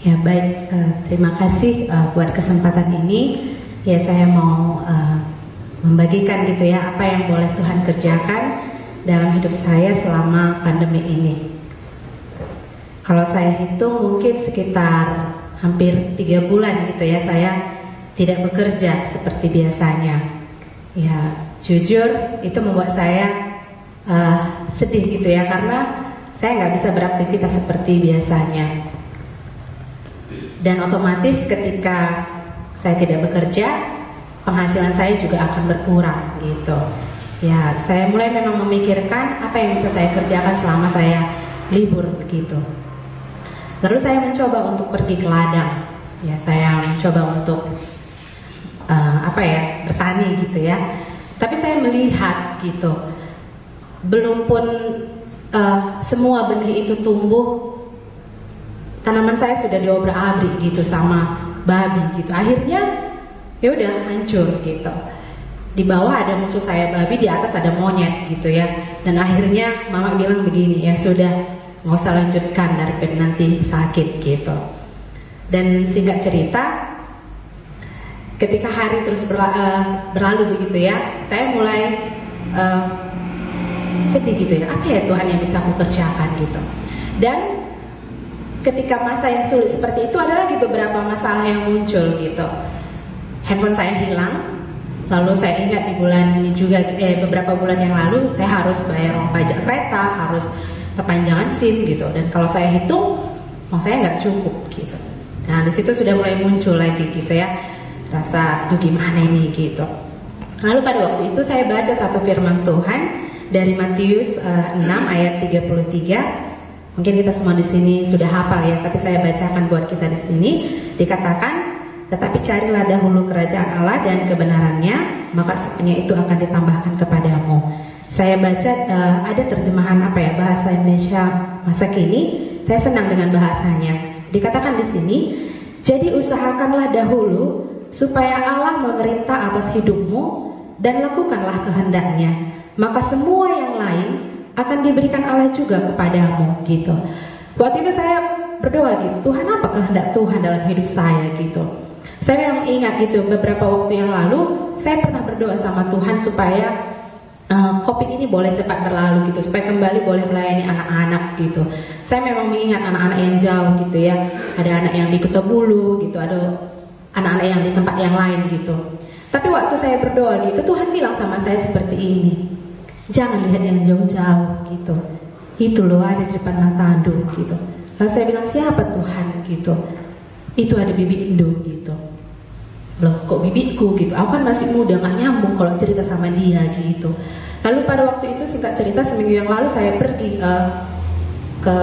Ya baik, terima kasih buat kesempatan ini. Ya saya mau membagikan gitu ya apa yang boleh Tuhan kerjakan dalam hidup saya selama pandemi ini. Kalau saya hitung mungkin sekitar hampir 3 bulan gitu ya saya tidak bekerja seperti biasanya. Ya jujur itu membuat saya sedih gitu ya karena saya nggak bisa beraktivitas seperti biasanya. Dan otomatis ketika saya tidak bekerja, penghasilan saya juga akan berkurang gitu. Ya, saya mulai memang memikirkan apa yang bisa saya kerjakan selama saya libur begitu. Lalu saya mencoba untuk pergi ke ladang. Ya, saya mencoba untuk bertani gitu ya. Tapi saya melihat gitu, belum pun semua benih itu tumbuh, tanaman saya sudah diobrak-abrik gitu sama babi gitu. Akhirnya ya udah hancur gitu. Di bawah ada musuh saya babi, di atas ada monyet gitu ya. Dan akhirnya mama bilang begini, ya sudah nggak usah lanjutkan daripada nanti sakit gitu. Dan singkat cerita, ketika hari terus berlalu begitu ya, saya mulai sedih gitu ya. Apa ya Tuhan yang bisa aku kerjakan gitu. Dan ketika masa yang sulit seperti itu ada lagi beberapa masalah yang muncul gitu. Handphone saya hilang, lalu saya ingat di bulan ini juga beberapa bulan yang lalu saya harus bayar uang pajak kereta, harus perpanjangan SIM gitu. Dan kalau saya hitung, uang saya nggak cukup gitu. Nah di situ sudah mulai muncul lagi gitu ya, rasa aduh gimana ini gitu. Lalu pada waktu itu saya baca satu firman Tuhan dari Matius 6 ayat 33. Mungkin kita semua di sini sudah hafal ya, tapi saya bacakan buat kita di sini. Dikatakan, tetapi carilah dahulu kerajaan Allah dan kebenarannya, maka semuanya itu akan ditambahkan kepadamu. Saya baca ada terjemahan bahasa Indonesia masa kini. Saya senang dengan bahasanya. Dikatakan di sini, jadi usahakanlah dahulu supaya Allah memerintah atas hidupmu dan lakukanlah kehendaknya, maka semua yang lain akan diberikan Allah juga kepadamu gitu. Waktu itu saya berdoa gitu, Tuhan apa kehendak Tuhan dalam hidup saya gitu. Saya yang ingat gitu beberapa waktu yang lalu saya pernah berdoa sama Tuhan supaya COVID ini boleh cepat berlalu gitu, supaya kembali boleh melayani anak-anak gitu. Saya memang mengingat anak-anak yang jauh gitu ya, ada anak yang di Kutebulu gitu, ada anak-anak yang di tempat yang lain gitu. Tapi waktu saya berdoa gitu, Tuhan bilang sama saya seperti ini, jangan lihat yang jauh-jauh gitu. Itu loh ada di depan matamu gitu. Lalu saya bilang siapa Tuhan gitu. Itu ada bibi Indo gitu. Loh kok bibitku gitu. Aku kan masih muda gak nyambung kalau cerita sama dia gitu. Lalu pada waktu itu singkat cerita seminggu yang lalu saya pergi ke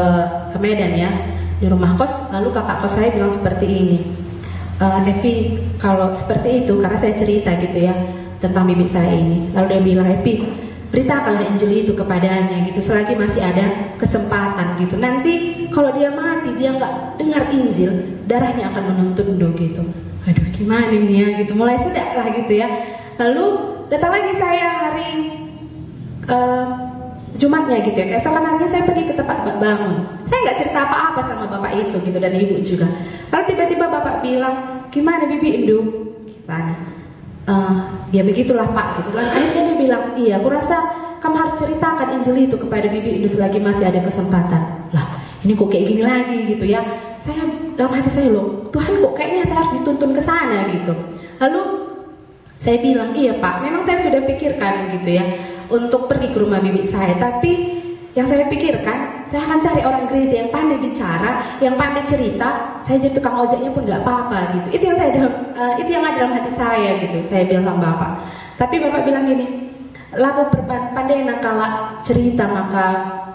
Medan ya, di rumah kos. Lalu kakak kos saya bilang seperti ini, Evi kalau seperti itu karena saya cerita gitu ya tentang bibit saya ini. Lalu dia bilang, Evi beritakanlah Injil itu kepadanya gitu selagi masih ada kesempatan gitu. Nanti kalau dia mati dia nggak dengar Injil, darahnya akan menuntun gitu. Aduh gimana ini ya gitu. Mulai sedap lah gitu ya. Lalu datang lagi saya hari Jumatnya gitu ya. Keesokan harinya saya pergi ke tempat bangun. Saya nggak cerita apa-apa sama bapak itu gitu dan ibu juga. Lalu tiba-tiba bapak bilang, gimana bibi Indu? Dia begitulah pak gitu kan. Akhirnya dia bilang, iya aku rasa kamu harus ceritakan Injil itu kepada bibi Indu selagi masih ada kesempatan. Lah ini kok kayak gini lagi gitu ya. Saya dalam hati saya loh, Tuhan kok kayaknya saya harus dituntun ke sana gitu. Lalu saya bilang, iya pak memang saya sudah pikirkan gitu ya untuk pergi ke rumah bibi saya. Tapi yang saya pikirkan, saya akan cari orang gereja yang pandai bicara, yang pandai cerita. Saya jadi tukang ojeknya pun nggak apa-apa gitu. Itu yang ada dalam hati saya gitu. Saya bilang sama bapak. Tapi bapak bilang gini, laku pandai nakala cerita maka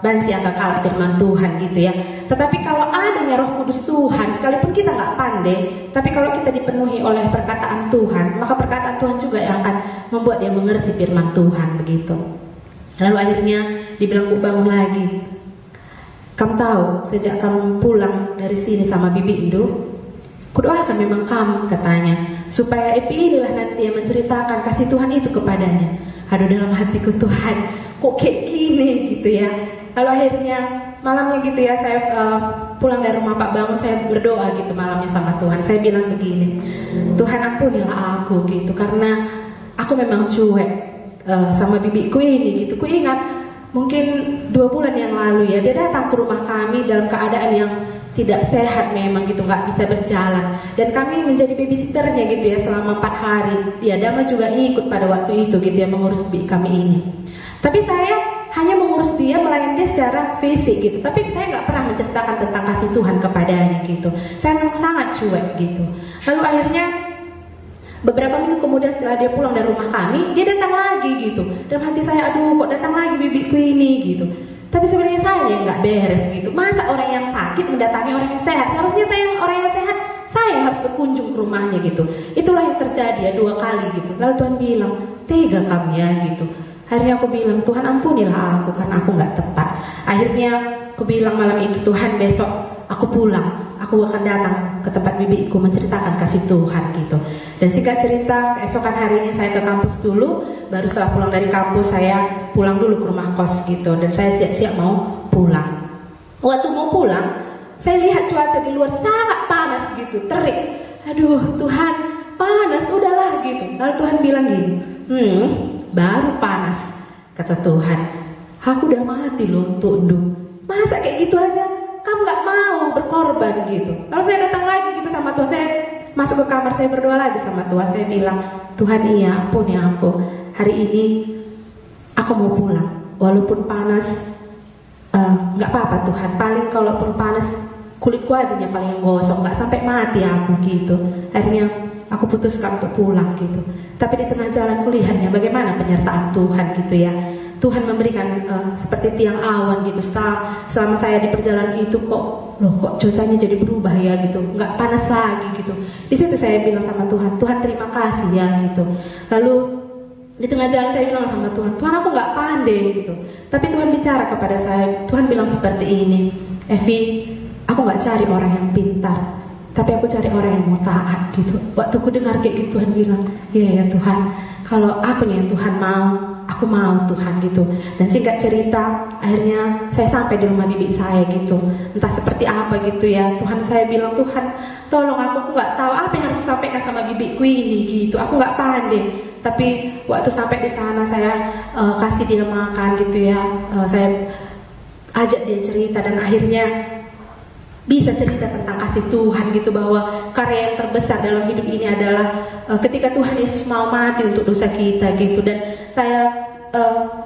banci akan kalah firman Tuhan gitu ya. Tetapi kalau adanya Roh Kudus Tuhan, sekalipun kita nggak pandai, tapi kalau kita dipenuhi oleh perkataan Tuhan, maka perkataan Tuhan juga yang akan membuat dia mengerti firman Tuhan begitu. Lalu akhirnya dibilang bu bangun lagi. Kamu tahu sejak kamu pulang dari sini sama bibi Indo, kudoakan memang kamu katanya supaya Epi inilah nanti yang menceritakan kasih Tuhan itu kepadanya. Aduh dalam hatiku Tuhan kok kayak gini gitu ya. Lalu akhirnya malamnya gitu ya, saya pulang dari rumah Pak Bangun, saya berdoa gitu malamnya sama Tuhan. Saya bilang begini, Tuhan ampunilah aku gitu, karena aku memang cuek sama bibiku ini gitu. Ku ingat mungkin 2 bulan yang lalu ya, dia datang ke rumah kami dalam keadaan yang tidak sehat memang gitu, nggak bisa berjalan, dan kami menjadi babysitternya gitu ya selama 4 hari. Ya, Dama juga ikut pada waktu itu gitu ya, mengurus bibi kami ini. Tapi saya hanya mengurus dia, melayani dia secara fisik gitu, tapi saya nggak pernah menceritakan tentang kasih Tuhan kepadanya gitu. Saya memang sangat cuek gitu. Lalu akhirnya beberapa minggu kemudian setelah dia pulang dari rumah kami, dia datang lagi gitu. Dalam hati saya, aduh kok datang lagi bibiku ini gitu. Tapi sebenarnya saya yang nggak beres gitu. Masa orang yang sakit mendatangi orang yang sehat? Seharusnya saya orang yang sehat, saya yang harus berkunjung ke rumahnya gitu. Itulah yang terjadi ya 2 kali gitu. Lalu Tuhan bilang, tega kamu ya gitu. Akhirnya aku bilang, Tuhan ampunilah aku karena aku nggak tepat. Akhirnya aku bilang malam itu, Tuhan besok aku pulang, aku akan datang ke tempat bibiku menceritakan kasih Tuhan gitu. Dan singkat cerita, keesokan harinya saya ke kampus dulu. Baru setelah pulang dari kampus, saya pulang dulu ke rumah kos gitu. Dan saya siap-siap mau pulang. Waktu mau pulang, saya lihat cuaca di luar sangat panas gitu, terik. Aduh Tuhan, panas, udahlah gitu. Lalu Tuhan bilang gini, baru panas, kata Tuhan. Aku udah mati loh untuk masa kayak gitu aja kamu gak mau berkorban gitu. Lalu saya datang lagi gitu sama Tuhan. Saya masuk ke kamar, saya berdoa lagi sama Tuhan. Saya bilang, Tuhan iya ampuni aku. Hari ini aku mau pulang. Walaupun panas, gak apa-apa Tuhan. Paling kalaupun panas, kulitku aja yang paling gosong, gak sampai mati aku gitu. Akhirnya aku putuskan untuk pulang gitu. Tapi di tengah jalan kulihatnya bagaimana penyertaan Tuhan gitu ya. Tuhan memberikan seperti tiang awan gitu. Selama saya di perjalanan itu kok cuacanya jadi berubah ya gitu, nggak panas lagi gitu. Di situ saya bilang sama Tuhan, Tuhan terima kasih ya gitu. Lalu di tengah jalan saya bilang sama Tuhan, Tuhan aku nggak pandai gitu. Tapi Tuhan bicara kepada saya, Tuhan bilang seperti ini, Evi, aku nggak cari orang yang pintar, tapi aku cari orang yang mau taat gitu. Waktu aku dengar kayak gitu, Tuhan bilang, iya ya Tuhan, kalau aku nih yang Tuhan mau, aku mau Tuhan gitu. Dan singkat cerita, akhirnya saya sampai di rumah bibi saya gitu. Entah seperti apa gitu ya. Tuhan, saya bilang, Tuhan tolong aku nggak tahu apa yang harus sampaikan sama bibiku ini gitu. Aku nggak pandai. Tapi waktu sampai di sana saya kasih dia makan gitu ya. Saya ajak dia cerita dan akhirnya bisa cerita tentang kasih Tuhan gitu, bahwa karya yang terbesar dalam hidup ini adalah ketika Tuhan Yesus mau mati untuk dosa kita gitu. Dan saya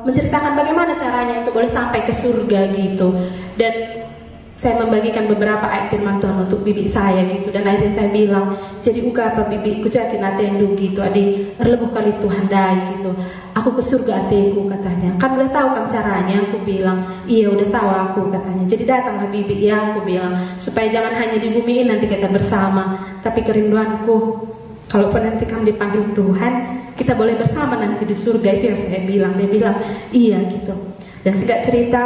menceritakan bagaimana caranya untuk boleh sampai ke surga gitu. Dan saya membagikan beberapa ayat firman Tuhan untuk bibi saya gitu. Dan akhirnya saya bilang, jadi buka apa bibiku jadi natendu gitu, adik erlebuh kali Tuhan dai gitu. Aku ke surga ateku katanya. Kan udah tahu kan caranya? Aku bilang, iya udah tahu aku katanya. Jadi datanglah bibi ya, aku bilang, supaya jangan hanya di bumi ini nanti kita bersama, tapi kerinduanku kalaupun nanti kamu dipanggil Tuhan, kita boleh bersama nanti di surga. Itu yang saya bilang. Dia bilang iya gitu. Dan singkat cerita,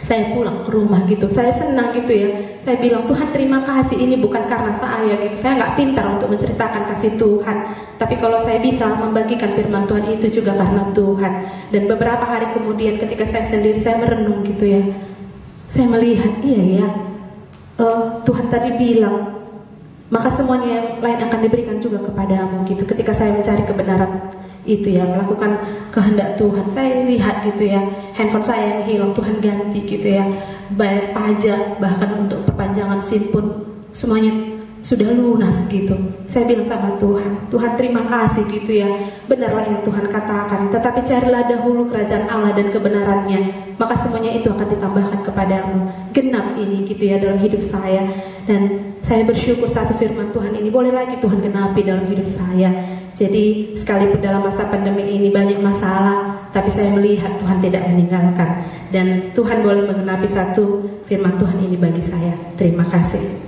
saya pulang ke rumah gitu. Saya senang gitu ya. Saya bilang, Tuhan terima kasih, ini bukan karena saya gitu. Saya nggak pintar untuk menceritakan kasih Tuhan, tapi kalau saya bisa membagikan firman Tuhan itu juga karena Tuhan. Dan beberapa hari kemudian ketika saya sendiri, saya merenung gitu ya. Saya melihat, iya ya, Tuhan tadi bilang, maka semuanya yang lain akan diberikan juga kepadamu gitu. Ketika saya mencari kebenaran itu ya, melakukan kehendak Tuhan, saya lihat gitu ya, handphone saya yang hilang Tuhan ganti gitu ya, bayar pajak bahkan untuk perpanjangan SIM pun semuanya sudah lunas gitu. Saya bilang sama Tuhan, Tuhan terima kasih gitu ya, benarlah yang Tuhan katakan, tetapi carilah dahulu kerajaan Allah dan kebenarannya, maka semuanya itu akan ditambahkan kepadamu. Genap ini gitu ya dalam hidup saya. Dan saya bersyukur satu firman Tuhan ini boleh lagi Tuhan genapi dalam hidup saya. Jadi sekalipun dalam masa pandemi ini banyak masalah, tapi saya melihat Tuhan tidak meninggalkan. Dan Tuhan boleh menggenapi satu firman Tuhan ini bagi saya. Terima kasih.